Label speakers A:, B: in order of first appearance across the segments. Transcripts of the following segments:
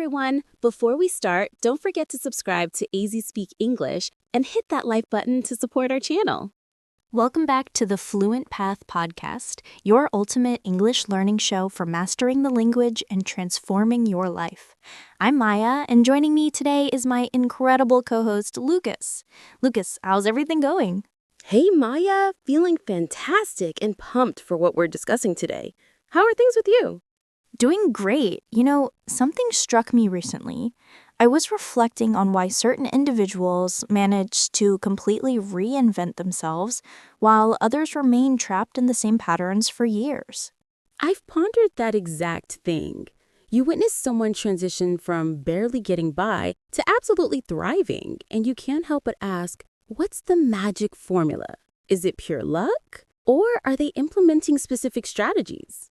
A: everyone. Before we start, don't forget to subscribe to AZ Speak English and hit that like button to support our channel. Welcome back to the Fluent Path podcast, your ultimate English learning show for mastering the language and transforming your life. I'm Maya, and joining me today is my incredible co-host, Lucas. Lucas, how's everything going?
B: Hey Maya, feeling fantastic and pumped for what we're discussing today. How are things with you?
A: Doing great. Something struck me recently. I was reflecting on why certain individuals manage to completely reinvent themselves while others remain trapped in the same patterns for years.
B: I've pondered that exact thing. You witness someone transition from barely getting by to absolutely thriving, and you can't help but ask, what's the magic formula? Is it pure luck? Or are they implementing specific strategies?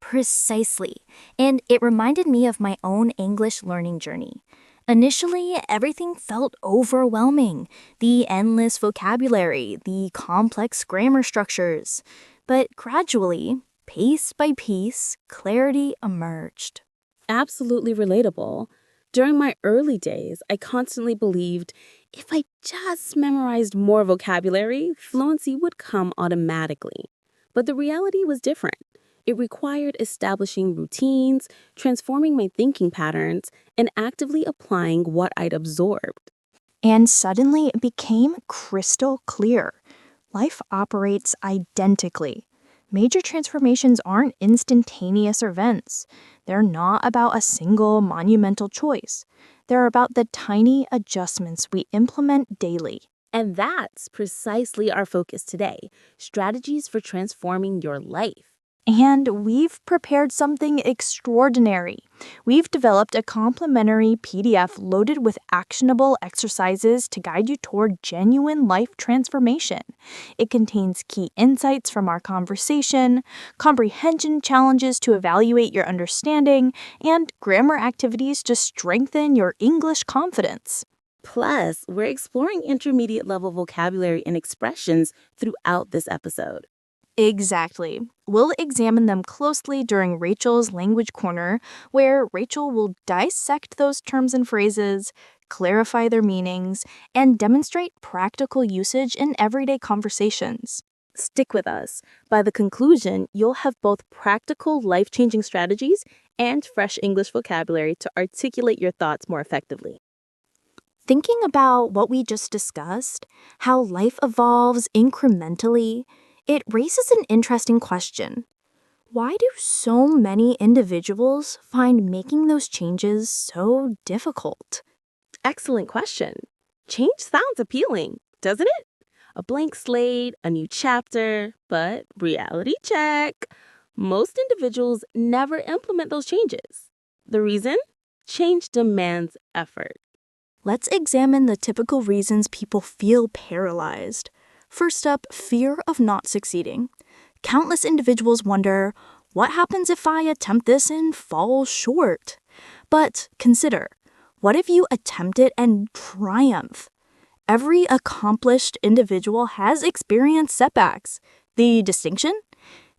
A: Precisely. And it reminded me of my own English learning journey. Initially, everything felt overwhelming. The endless vocabulary, the complex grammar structures. But gradually, piece by piece, clarity emerged.
B: Absolutely relatable. During my early days, I constantly believed if I just memorized more vocabulary, fluency would come automatically. But the reality was different. It required establishing routines, transforming my thinking patterns, and actively applying what I'd absorbed.
A: And suddenly it became crystal clear. Life operates identically. Major transformations aren't instantaneous events. They're not about a single monumental choice. They're about the tiny adjustments we implement daily.
B: And that's precisely our focus today, strategies for transforming your life.
A: And we've prepared something extraordinary. We've developed a complimentary PDF loaded with actionable exercises to guide you toward genuine life transformation. It contains key insights from our conversation, comprehension challenges to evaluate your understanding, and grammar activities to strengthen your English confidence.
B: Plus, we're exploring intermediate level vocabulary and expressions throughout this episode.
A: Exactly. We'll examine them closely during Rachel's Language Corner, where Rachel will dissect those terms and phrases, clarify their meanings, and demonstrate practical usage in everyday conversations.
B: Stick with us. By the conclusion, you'll have both practical, life-changing strategies and fresh English vocabulary to articulate your thoughts more effectively.
A: Thinking about what we just discussed, how life evolves incrementally, it raises an interesting question. Why do so many individuals find making those changes so difficult?
B: Excellent question. Change sounds appealing, doesn't it? A blank slate, a new chapter, but reality check. Most individuals never implement those changes. The reason? Change demands effort.
A: Let's examine the typical reasons people feel paralyzed. First up, fear of not succeeding. Countless individuals wonder, what happens if I attempt this and fall short? But consider, what if you attempt it and triumph? Every accomplished individual has experienced setbacks. The distinction?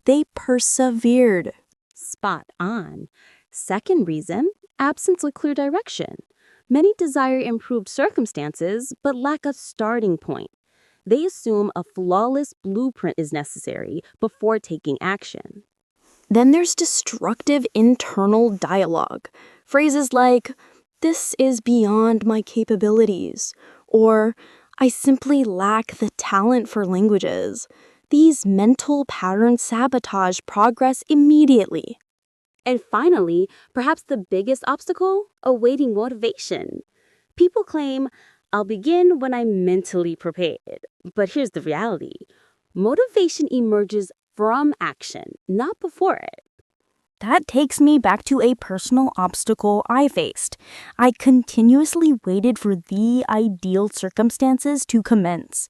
A: They persevered.
B: Spot on. Second reason, absence of clear direction. Many desire improved circumstances, but lack a starting point. They assume a flawless blueprint is necessary before taking action.
A: Then there's destructive internal dialogue. Phrases like, "This is beyond my capabilities," or "I simply lack the talent for languages." These mental patterns sabotage progress immediately.
B: And finally, perhaps the biggest obstacle, awaiting motivation. People claim, I'll begin when I'm mentally prepared. But here's the reality. Motivation emerges from action, not before it.
A: That takes me back to a personal obstacle I faced. I continuously waited for the ideal circumstances to commence.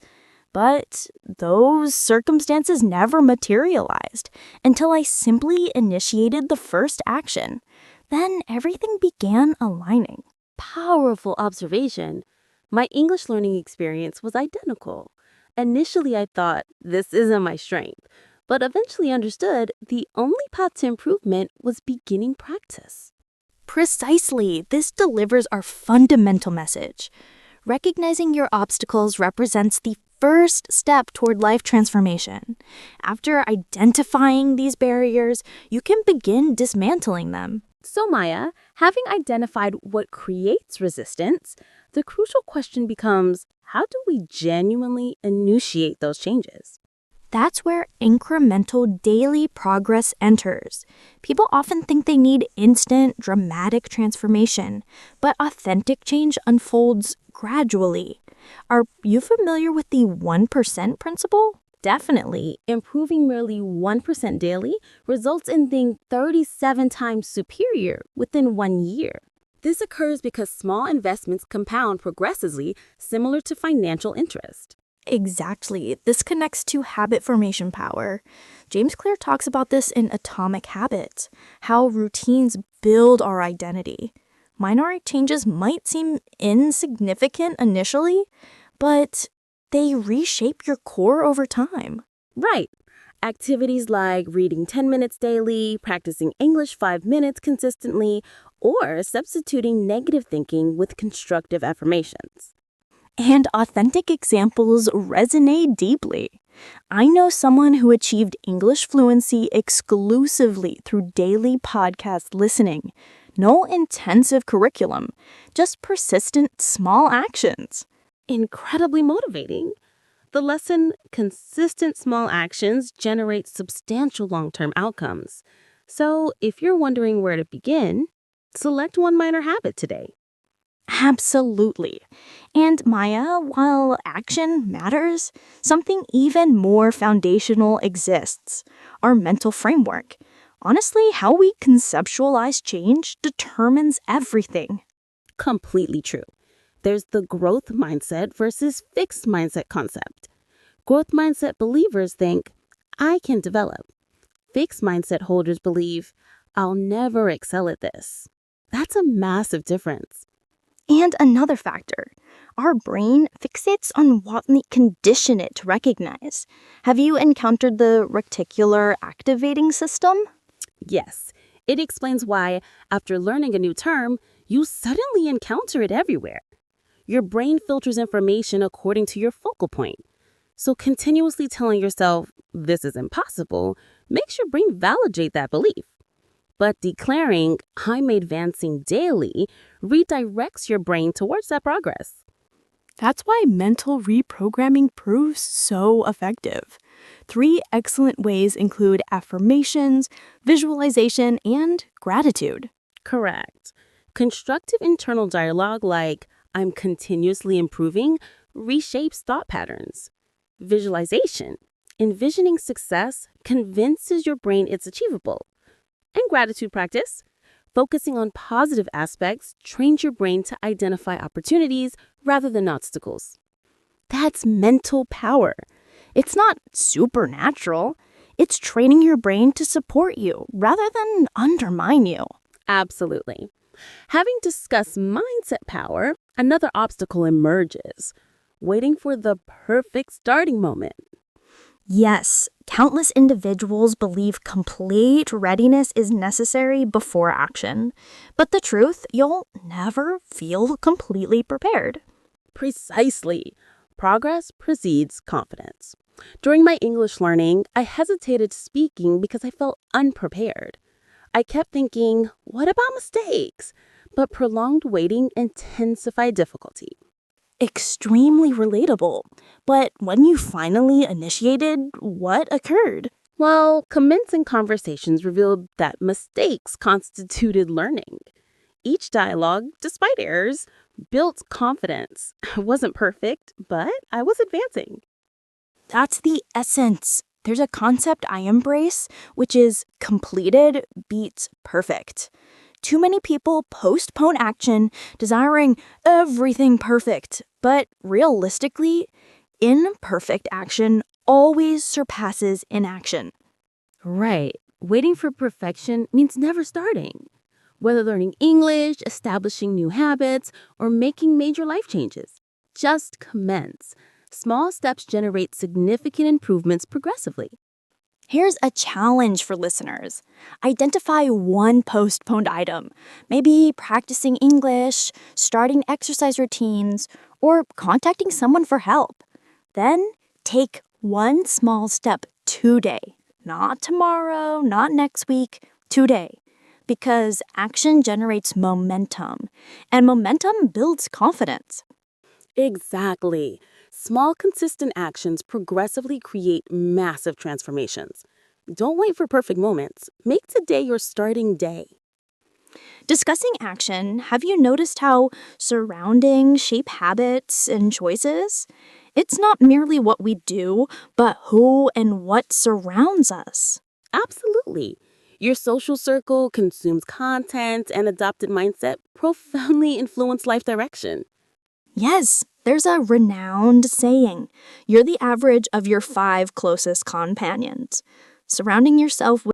A: But those circumstances never materialized until I simply initiated the first action. Then everything began aligning.
B: Powerful observation. My English learning experience was identical. Initially, I thought, this isn't my strength, but eventually understood the only path to improvement was beginning practice.
A: Precisely, this delivers our fundamental message. Recognizing your obstacles represents the first step toward life transformation. After identifying these barriers, you can begin dismantling them.
B: So, Maya, having identified what creates resistance, the crucial question becomes, how do we genuinely initiate those changes?
A: That's where incremental daily progress enters. People often think they need instant, dramatic transformation, but authentic change unfolds gradually. Are you familiar with the 1% principle?
B: Definitely, improving merely 1% daily results in being 37 times superior within 1 year. This occurs because small investments compound progressively, similar to financial interest.
A: Exactly. This connects to habit formation power. James Clear talks about this in Atomic Habits, how routines build our identity. Minor changes might seem insignificant initially, but they reshape your core over time.
B: Right. Activities like reading 10 minutes daily, practicing English 5 minutes consistently, or substituting negative thinking with constructive affirmations.
A: And authentic examples resonate deeply. I know someone who achieved English fluency exclusively through daily podcast listening. No intensive curriculum, just persistent small actions.
B: Incredibly motivating. The lesson, consistent small actions generate substantial long-term outcomes. So if you're wondering where to begin, select one minor habit today.
A: Absolutely. And Maya, while action matters, something even more foundational exists: our mental framework. Honestly, how we conceptualize change determines everything.
B: Completely true. There's the growth mindset versus fixed mindset concept. Growth mindset believers think, I can develop. Fixed mindset holders believe, I'll never excel at this. That's a massive difference.
A: And another factor, our brain fixates on what we condition it to recognize. Have you encountered the reticular activating system?
B: Yes, it explains why, after learning a new term, you suddenly encounter it everywhere. Your brain filters information according to your focal point. So continuously telling yourself, this is impossible, makes your brain validate that belief. But declaring, I'm advancing daily, redirects your brain towards that progress.
A: That's why mental reprogramming proves so effective. Three excellent ways include affirmations, visualization, and gratitude.
B: Correct. Constructive internal dialogue like, I'm continuously improving, reshapes thought patterns. Visualization. Envisioning success convinces your brain it's achievable. And gratitude practice. Focusing on positive aspects trains your brain to identify opportunities rather than obstacles. That's mental power.
A: It's not supernatural. It's training your brain to support you rather than undermine you.
B: Absolutely. Having discussed mindset power, another obstacle emerges, waiting for the perfect starting moment.
A: Yes, countless individuals believe complete readiness is necessary before action. But the truth, you'll never feel completely prepared.
B: Precisely. Progress precedes confidence. During my English learning, I hesitated speaking because I felt unprepared. I kept thinking, what about mistakes? But prolonged waiting intensified difficulty.
A: Extremely relatable. But when you finally initiated, what occurred?
B: Well, commencing conversations revealed that mistakes constituted learning. Each dialogue, despite errors, built confidence. I wasn't perfect, but I was advancing.
A: That's the essence. There's a concept I embrace, which is completed beats perfect. Too many people postpone action, desiring everything perfect. But realistically, imperfect action always surpasses inaction.
B: Right. Waiting for perfection means never starting. Whether learning English, establishing new habits, or making major life changes, just commence. Small steps generate significant improvements progressively.
A: Here's a challenge for listeners. Identify one postponed item, maybe practicing English, starting exercise routines, or contacting someone for help. Then take one small step today, not tomorrow, not next week, today. Because action generates momentum, and momentum builds confidence.
B: Exactly. Small, consistent actions progressively create massive transformations. Don't wait for perfect moments. Make today your starting day.
A: Discussing action, have you noticed how surroundings shape habits and choices? It's not merely what we do, but who and what surrounds us.
B: Absolutely. Your social circle, consumes content, and adopted mindset profoundly influence life direction.
A: Yes, there's a renowned saying: you're the average of your five closest companions. Surrounding yourself